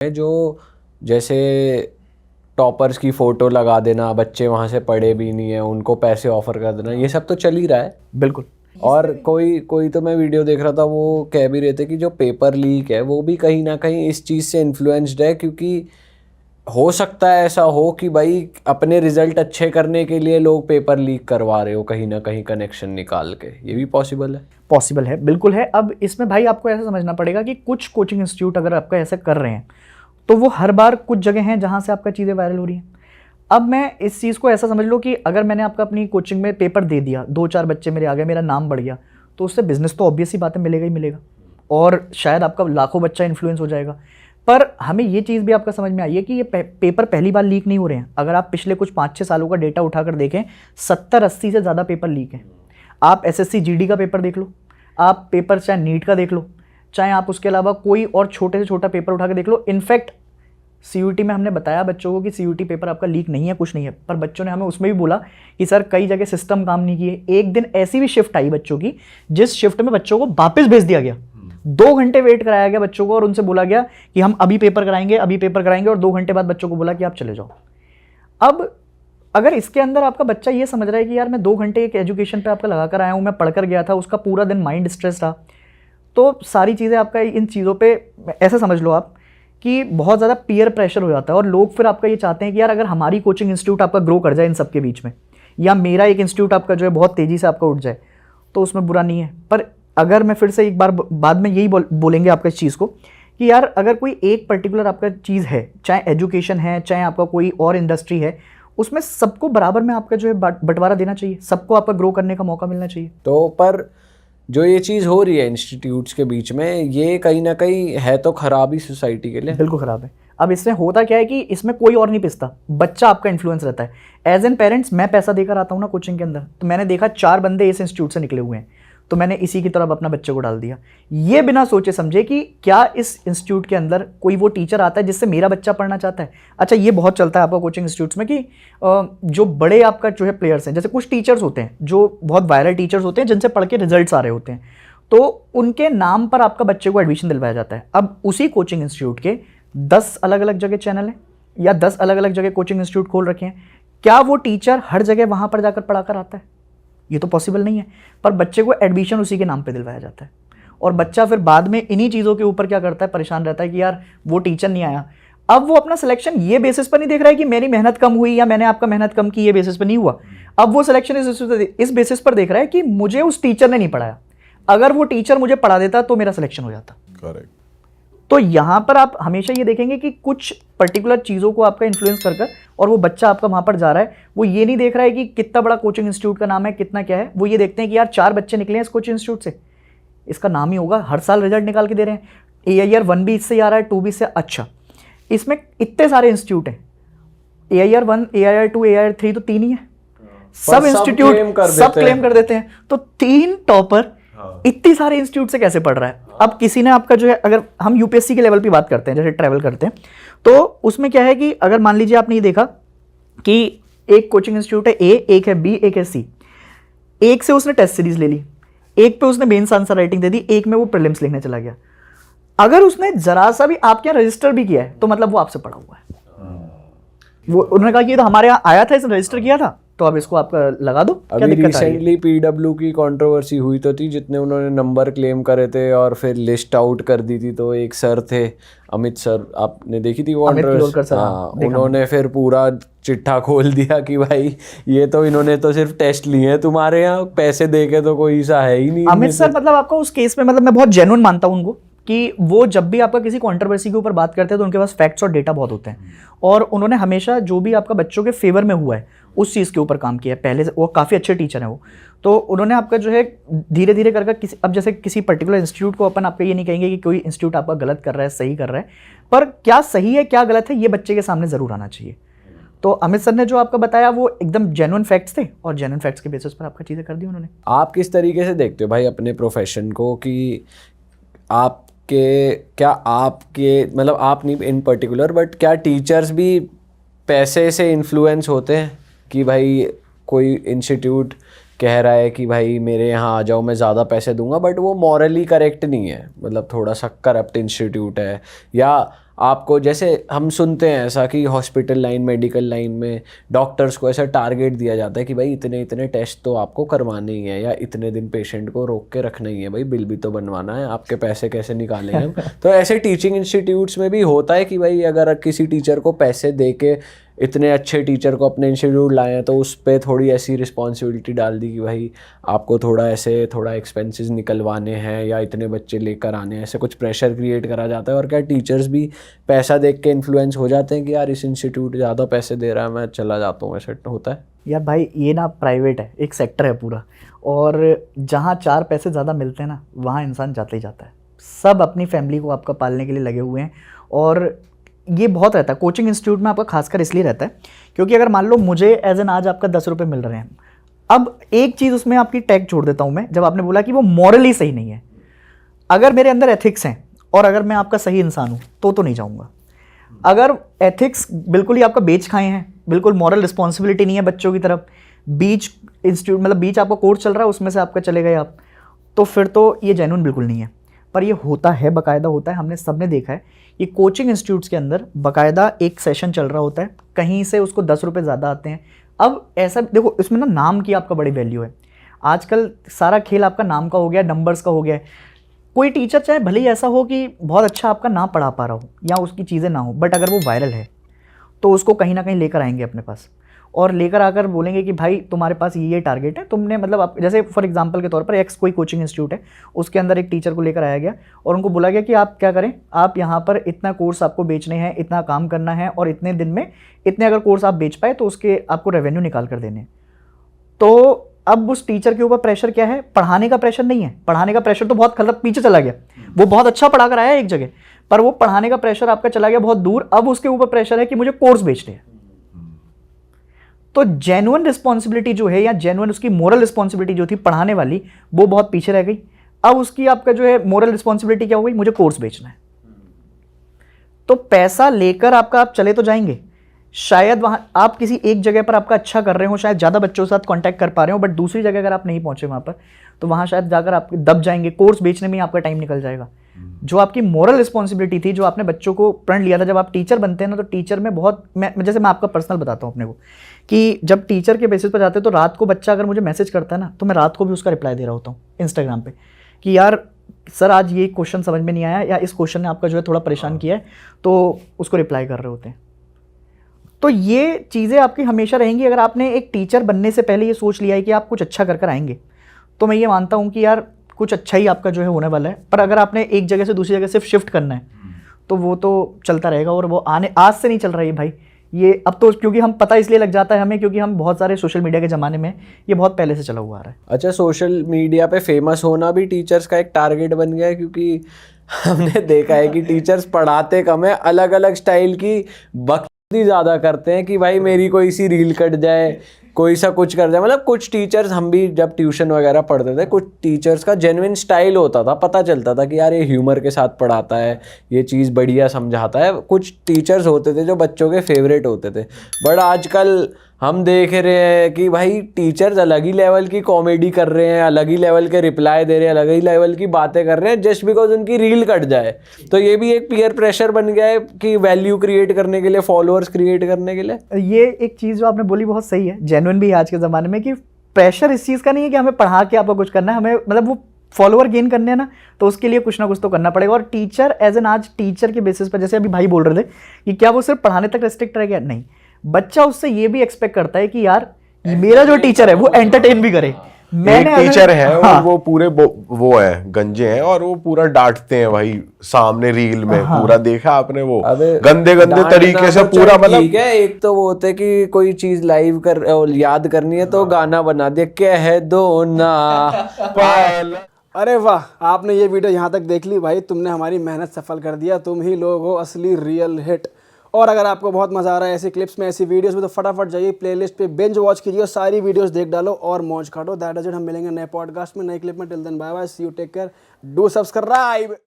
जो जैसे टॉपर्स की फ़ोटो लगा देना, बच्चे वहाँ से पढ़े भी नहीं है, उनको पैसे ऑफ़र कर देना, ये सब तो चल ही रहा है। बिल्कुल। और कोई तो मैं वीडियो देख रहा था, वो कह भी रहे थे कि जो पेपर लीक है वो भी कहीं ना कहीं इस चीज़ से इन्फ्लुएंस्ड है, क्योंकि हो सकता है ऐसा हो कि भाई अपने रिजल्ट अच्छे करने के लिए लोग पेपर लीक करवा रहे हो कहीं ना कहीं कनेक्शन निकाल के। ये भी पॉसिबल है। पॉसिबल है, बिल्कुल है। अब इसमें भाई आपको ऐसा समझना पड़ेगा कि कुछ कोचिंग इंस्टीट्यूट अगर आपका ऐसा कर रहे हैं तो वो हर बार कुछ जगह हैं जहां से आपका चीज़ें वायरल हो रही हैं। अब मैं इस चीज़ को ऐसा समझ लो कि अगर मैंने आपका अपनी कोचिंग में पेपर दे दिया, 2-4 बच्चे मेरे आ गए, मेरा नाम बढ़ गया, तो उससे बिजनेस तो ऑब्वियस ही बात है, मिलेगा ही मिलेगा, और शायद आपका लाखों बच्चा इन्फ्लुएंस हो जाएगा। पर हमें ये चीज़ भी आपका समझ में आई है कि ये पेपर पहली बार लीक नहीं हो रहे हैं। अगर आप पिछले कुछ 5-6 सालों का डेटा उठाकर देखें, 70-80 से ज़्यादा पेपर लीक हैं। आप एसएससी जीडी का पेपर देख लो, आप पेपर चाहे नीट का देख लो, चाहे आप उसके अलावा कोई और छोटे से छोटा पेपर उठा के देख लो। इनफैक्ट सीयूटी में हमने बताया बच्चों को कि सीयूटी पेपर आपका लीक नहीं है, कुछ नहीं है, पर बच्चों ने हमें उसमें भी बोला कि सर कई जगह सिस्टम काम नहीं किए। एक दिन ऐसी भी शिफ्ट आई बच्चों की जिस शिफ्ट में बच्चों को वापस भेज दिया गया, 2 घंटे वेट कराया गया बच्चों को और उनसे बोला गया कि हम अभी पेपर कराएंगे, अभी पेपर कराएंगे, और 2 घंटे बाद बच्चों को बोला कि आप चले जाओ। अब अगर इसके अंदर आपका बच्चा ये समझ रहा है कि यार मैं 2 घंटे एक एजुकेशन पे आपका लगा कर आया हूँ, मैं पढ़कर गया था, उसका पूरा दिन माइंड स्ट्रेस रहा, तो सारी चीज़ें आपका इन चीज़ों पे ऐसा समझ लो आप कि बहुत ज़्यादा पीयर प्रेशर हो जाता है। और लोग फिर आपका ये चाहते हैं कि यार अगर हमारी कोचिंग इंस्टीट्यूट आपका ग्रो कर जाए इन सब के बीच में, या मेरा एक इंस्टीट्यूट आपका जो है बहुत तेज़ी से आपका उठ जाए, तो उसमें बुरा नहीं है। पर अगर मैं फिर से एक बार बाद में यही बोलेंगे आपका इस चीज़ को कि यार अगर कोई एक पर्टिकुलर आपका चीज़ है, चाहे एजुकेशन है, चाहे आपका कोई और इंडस्ट्री है, उसमें सबको बराबर में आपका जो है बंटवारा देना चाहिए, सबको आपका ग्रो करने का मौका मिलना चाहिए। तो पर जो ये चीज़ हो रही है इंस्टीट्यूट्स के बीच में, ये कहीं ना कहीं है तो खराब ही सोसाइटी के लिए। बिल्कुल खराब है। अब इसमें होता क्या है कि इसमें कोई और नहीं पिसता, बच्चा आपका इन्फ्लुएंस रहता है। एज एन पेरेंट्स मैं पैसा देकर आता हूँ ना कोचिंग के अंदर, तो मैंने देखा 4 बंदे इस इंस्टीट्यूट से निकले हुए हैं, तो मैंने इसी की तरफ अपना बच्चे को डाल दिया, ये बिना सोचे समझे कि क्या इस इंस्टीट्यूट के अंदर कोई वो टीचर आता है जिससे मेरा बच्चा पढ़ना चाहता है। अच्छा, ये बहुत चलता है आपका कोचिंग इंस्टीट्यूट्स में कि जो बड़े आपका जो है प्लेयर्स हैं, जैसे कुछ टीचर्स होते हैं जो बहुत वायरल टीचर्स होते हैं जिनसे पढ़ के रिजल्ट्स आ रहे होते हैं, तो उनके नाम पर आपका बच्चे को एडमिशन दिलवाया जाता है। अब उसी कोचिंग इंस्टीट्यूट के 10 अलग अलग जगह चैनल हैं या 10 अलग अलग जगह कोचिंग इंस्टीट्यूट खोल रखे हैं, क्या वो टीचर हर जगह वहां पर जाकर पढ़ाकर आता है? ये तो पॉसिबल नहीं है। पर बच्चे को एडमिशन उसी के नाम पे दिलवाया जाता है, और बच्चा फिर बाद में इन्हीं चीज़ों के ऊपर क्या करता है, परेशान रहता है कि यार वो टीचर नहीं आया। अब वो अपना सिलेक्शन ये बेसिस पर नहीं देख रहा है कि मेरी मेहनत कम हुई या मैंने आपका मेहनत कम की, ये बेसिस पर नहीं हुआ। अब वो सिलेक्शन इस बेसिस पर देख रहा है कि मुझे उस टीचर ने नहीं पढ़ाया, अगर वो टीचर मुझे पढ़ा देता तो मेरा सिलेक्शन हो जाता। करेक्ट। तो यहां पर आप हमेशा ये देखेंगे कि कुछ पर्टिकुलर चीज़ों को आपका इन्फ्लुएंस कर और वो बच्चा आपका वहां पर जा रहा है, वो ये नहीं देख रहा है कि कितना बड़ा कोचिंग इंस्टीट्यूट का नाम है, कितना क्या है। वो ये देखते हैं कि यार 4 बच्चे निकले हैं इस कोचिंग इंस्टीट्यूट से, इसका नाम ही होगा, हर साल रिजल्ट निकाल के दे रहे हैं, AIR 1 भी इससे आ रहा है, 2 भी इससे। अच्छा, इसमें इतने सारे इंस्टीट्यूट हैं, AIR 1, AIR 2, AIR 3 तो 3 ही है, सब इंस्टीट्यूट सब क्लेम कर देते हैं। तो 3 टॉपर इतनी सारे इंस्टीट्यूट से कैसे पढ़ रहा है? अब किसी ने आपका जो है, अगर हम यूपीएससी के लेवल पे बात करते हैं, जैसे ट्रैवल करते हैं, तो उसमें क्या है कि अगर मान लीजिए आपने ये देखा कि एक कोचिंग इंस्टीट्यूट है A, एक है B, एक है C, एक से उसने टेस्ट सीरीज ले ली, एक पे उसने मेंस आंसर राइटिंग दे दी, एक में वो प्रीलिम्स लिखने चला गया। अगर उसने जरा सा भी आपके यहाँ रजिस्टर भी किया है तो मतलब वो आपसे पढ़ा हुआ है। वो उन्होंने कहा कि ये तो हमारे यहाँ आया था, इसने रजिस्टर किया था, तो अब इसको आप लगा दो। अभी रिसेंटली PW की कंट्रोवर्सी हुई तो थी, जितने उन्होंने नंबर क्लेम करे थे और फिर लिस्ट आउट कर दी थी। तो एक सर थे, अमित सर, आपने देखी थी वो कंट्रोवर्सी? हाँ, उन्होंने फिर पूरा चिट्ठा खोल दिया कि भाई ये तो इन्होंने तो सिर्फ टेस्ट लिए हैं, तुम्हारे यहाँ पैसे दे के तो कोई सा है ही नहीं। अमित सर मतलब आपका उस केस में, मतलब मैं बहुत जेन्युइन मानता हूँ उनको कि वो जब भी आपका किसी कंट्रोवर्सी के ऊपर बात करते हैं तो उनके पास फैक्ट्स और डेटा बहुत होते हैं, और उन्होंने हमेशा जो भी आपका बच्चों के फेवर में हुआ है उस चीज़ के ऊपर काम किया है पहले से। वो काफ़ी अच्छे टीचर हैं वो, तो उन्होंने आपका जो है धीरे धीरे कर किसी, अब जैसे किसी पर्टिकुलर इंस्टीट्यूट को अपन आपका ये नहीं कहेंगे कि कोई इंस्टीट्यूट आपका गलत कर रहा है, सही कर रहा है, पर क्या सही है क्या गलत है ये बच्चे के सामने ज़रूर आना चाहिए। तो अमित सर ने जो आपका बताया वो एकदम जेन्युइन फैक्ट्स थे, और जेन्युइन फैक्ट्स के बेसिस पर आपका चीज़ें कर दी उन्होंने। आप किस तरीके से देखते हो भाई अपने प्रोफेशन को, कि आपके मतलब आप नहीं इन पर्टिकुलर, बट क्या टीचर्स भी पैसे से इन्फ्लुएंस होते हैं कि भाई कोई इंस्टीट्यूट कह रहा है कि भाई मेरे यहाँ आ जाओ, मैं ज़्यादा पैसे दूंगा, बट वो मॉरली करेक्ट नहीं है, मतलब थोड़ा सा करप्ट इंस्टीट्यूट है, या आपको, जैसे हम सुनते हैं ऐसा कि हॉस्पिटल लाइन, मेडिकल लाइन में डॉक्टर्स को ऐसा टारगेट दिया जाता है कि भाई इतने इतने टेस्ट तो आपको करवाने ही है, या इतने दिन पेशेंट को रोक के रखना ही है, भाई बिल भी तो बनवाना है, आपके पैसे कैसे निकालेंगे हम। तो ऐसे टीचिंग इंस्टीट्यूट्स में भी होता है कि भाई अगर किसी टीचर को पैसे दे के इतने अच्छे टीचर को अपने इंस्टीट्यूट लाए हैं, तो उस पर थोड़ी ऐसी रिस्पॉन्सिबिलिटी डाल दी कि भाई आपको थोड़ा एक्सपेंसेस निकलवाने हैं या इतने बच्चे लेकर आने हैं, ऐसे कुछ प्रेशर क्रिएट करा जाता है। और क्या टीचर्स भी पैसा देख के इन्फ्लुएंस हो जाते हैं कि यार इस इंस्टीट्यूट ज़्यादा पैसे दे रहा है, मैं चला जाता हूँ, ऐसा होता है? यार भाई ये ना प्राइवेट है, एक सेक्टर है पूरा, और जहाँ 4 पैसे ज़्यादा मिलते हैं ना वहाँ इंसान जाता ही जाता है। सब अपनी फैमिली को आपका पालने के लिए लगे हुए हैं, और ये बहुत रहता है कोचिंग इंस्टीट्यूट में आपका, खासकर इसलिए रहता है क्योंकि अगर मान लो मुझे एज एन आज आपका 10 रुपये मिल रहे हैं, अब एक चीज़ उसमें आपकी टैग छोड़ देता हूँ मैं, जब आपने बोला कि वो मॉरली सही नहीं है, अगर मेरे अंदर एथिक्स हैं और अगर मैं आपका सही इंसान हूँ तो नहीं जाऊँगा। अगर एथिक्स बिल्कुल ही आपका बेच खाए हैं, बिल्कुल मॉरल रिस्पॉन्सिबिलिटी नहीं है बच्चों की तरफ, बीच इंस्टीट्यूट मतलब बीच आपका कोर्स चल रहा है उसमें से आपका चले गए आप, तो फिर तो ये जेन्युइन बिल्कुल नहीं है। पर ये होता है, बाकायदा होता है, हमने सबने देखा है। ये कोचिंग इंस्टीट्यूट्स के अंदर बाकायदा एक सेशन चल रहा होता है, कहीं से उसको 10 रुपये ज़्यादा आते हैं। अब ऐसा देखो, इसमें ना नाम की आपका बड़ी वैल्यू है। आजकल सारा खेल आपका नाम का हो गया, नंबर्स का हो गया है। कोई टीचर चाहे भले ही ऐसा हो कि बहुत अच्छा आपका ना पढ़ा पा रहा हो या उसकी चीज़ें ना हो, बट अगर वो वायरल है तो उसको कहीं ना कहीं लेकर आएंगे अपने पास, और लेकर आकर बोलेंगे कि भाई तुम्हारे पास ये टारगेट है, तुमने मतलब आप जैसे फॉर एग्जांपल के तौर पर एक्स कोई कोचिंग इंस्टीट्यूट है, उसके अंदर एक टीचर को लेकर आया गया और उनको बोला गया कि आप क्या करें, आप यहाँ पर इतना कोर्स आपको बेचने हैं, इतना काम करना है, और इतने दिन में इतने अगर कोर्स आप बेच पाए तो उसके आपको रेवेन्यू निकाल कर देने। तो अब उस टीचर के ऊपर प्रेशर क्या है? पढ़ाने का प्रेशर नहीं है, पढ़ाने का प्रेशर तो बहुत मतलब पीछे चला गया, वो बहुत अच्छा पढ़ा कर आया एक जगह, पर वो पढ़ाने का प्रेशर आपका चला गया बहुत दूर। अब उसके ऊपर प्रेशर है कि मुझे कोर्स बेचने हैं। तो जेन्युइन रिस्पॉन्सिबिलिटी जो है, या जेन्युइन उसकी मोरल रिस्पॉन्सिबिलिटी जो थी पढ़ाने वाली, वो बहुत पीछे रह गई। अब उसकी आपका जो है मोरल रिस्पॉन्सिबिलिटी क्या हो गई? मुझे कोर्स बेचना है। तो पैसा लेकर आपका आप चले तो जाएंगे, शायद वहां आप किसी एक जगह पर आपका अच्छा कर रहे हो, शायद ज़्यादा बच्चों के साथ कांटेक्ट कर पा रहे हो, बट दूसरी जगह अगर आप नहीं पहुंचे वहां पर, तो वहां शायद जाकर आप दब जाएंगे, कोर्स बेचने में ही आपका टाइम निकल जाएगा। जो आपकी मोरल रिस्पॉन्सिबिलिटी थी, जो आपने बच्चों को प्रण लिया था, जब आप टीचर बनते हैं ना, तो टीचर में बहुत, जैसे मैं आपका पर्सनल बताता हूँ अपने को, कि जब टीचर के बेसिस पर जाते हैं तो रात को बच्चा अगर मुझे मैसेज करता है ना, तो मैं रात को भी उसका रिप्लाई दे रहा होता हूँ इंस्टाग्राम पे कि यार सर आज ये क्वेश्चन समझ में नहीं आया, या इस क्वेश्चन ने आपका जो है थोड़ा परेशान किया है, तो उसको रिप्लाई कर रहे होते हैं। तो ये चीज़ें आपकी हमेशा रहेंगी। अगर आपने एक टीचर बनने से पहले ये सोच लिया है कि आप कुछ अच्छा कर आएंगे, तो मैं ये मानता हूँ कि यार कुछ अच्छा ही आपका जो है होने वाला है। पर अगर आपने एक जगह से दूसरी जगह सिर्फ शिफ्ट करना है, तो वो तो चलता रहेगा, और वो आज से नहीं चल रहा है भाई, ये अब तो क्योंकि हम पता इसलिए लग जाता है हमें, क्योंकि हम बहुत सारे सोशल मीडिया के ज़माने में, ये बहुत पहले से चला हुआ आ रहा है। अच्छा, सोशल मीडिया पे फेमस होना भी टीचर्स का एक टारगेट बन गया है, क्योंकि हमने देखा है कि टीचर्स पढ़ाते कम है, अलग अलग स्टाइल की बकचोदी ज़्यादा करते हैं कि भाई मेरी कोई सी रील कट जाए, कोई सा कुछ कर जाए। मतलब कुछ टीचर्स, हम भी जब ट्यूशन वगैरह पढ़ते थे, कुछ टीचर्स का जेन्युइन स्टाइल होता था, पता चलता था कि यार ये ह्यूमर के साथ पढ़ाता है, ये चीज़ बढ़िया समझाता है। कुछ टीचर्स होते थे जो बच्चों के फेवरेट होते थे, बट आजकल हम देख रहे हैं कि भाई टीचर्स अलग ही लेवल की कॉमेडी कर रहे हैं, अलग ही लेवल के रिप्लाई दे रहे हैं, अलग ही लेवल की बातें कर रहे हैं, जस्ट बिकॉज उनकी रील कट जाए। तो ये भी एक पीयर प्रेशर बन गया है कि वैल्यू क्रिएट करने के लिए, फॉलोअर्स क्रिएट करने के लिए। ये एक चीज़ जो आपने बोली बहुत सही है, जेन्युइन भी है आज के ज़माने में, कि प्रेशर इस चीज़ का नहीं है कि हमें पढ़ा के आपको कुछ करना है, हमें मतलब वो फॉलोअर गेन करने हैं ना, तो उसके लिए कुछ ना कुछ तो करना पड़ेगा। और टीचर एज एन आज टीचर के बेसिस पर, जैसे अभी भाई बोल रहे थे कि क्या वो सिर्फ पढ़ाने तक रेस्ट्रिक्ट रह गया? नहीं, बच्चा उससे ये भी एक्सपेक्ट करता है कि यार मेरा जो टीचर है वो एंटरटेन भी करे। मैंने टीचर है और वो पूरे वो है गंजे हैं, और वो पूरा डांटते हैं भाई सामने रील में। पूरा देखा आपने वो गंदे गंदे तरीके से पूरा, मतलब ठीक है। एक तो वो होता है कि कोई चीज लाइव कर याद करनी है तो गाना बना दिया, कह दो ना। अरे वाह, आपने ये वीडियो यहाँ तक देख ली भाई, तुमने हमारी मेहनत सफल कर दिया। तुम ही लोग हो असली रियल हिट। और अगर आपको बहुत मजा आ रहा है ऐसी क्लिप्स में, ऐसी वीडियोस में, तो फटाफट जाइए प्लेलिस्ट पे बिंज वॉच कीजिए, सारी वीडियोस देख डालो और मौज काटो। That is it. हम मिलेंगे नए पॉडकास्ट में, नए क्लिप में। Till then bye bye, see you, take care, do subscribe.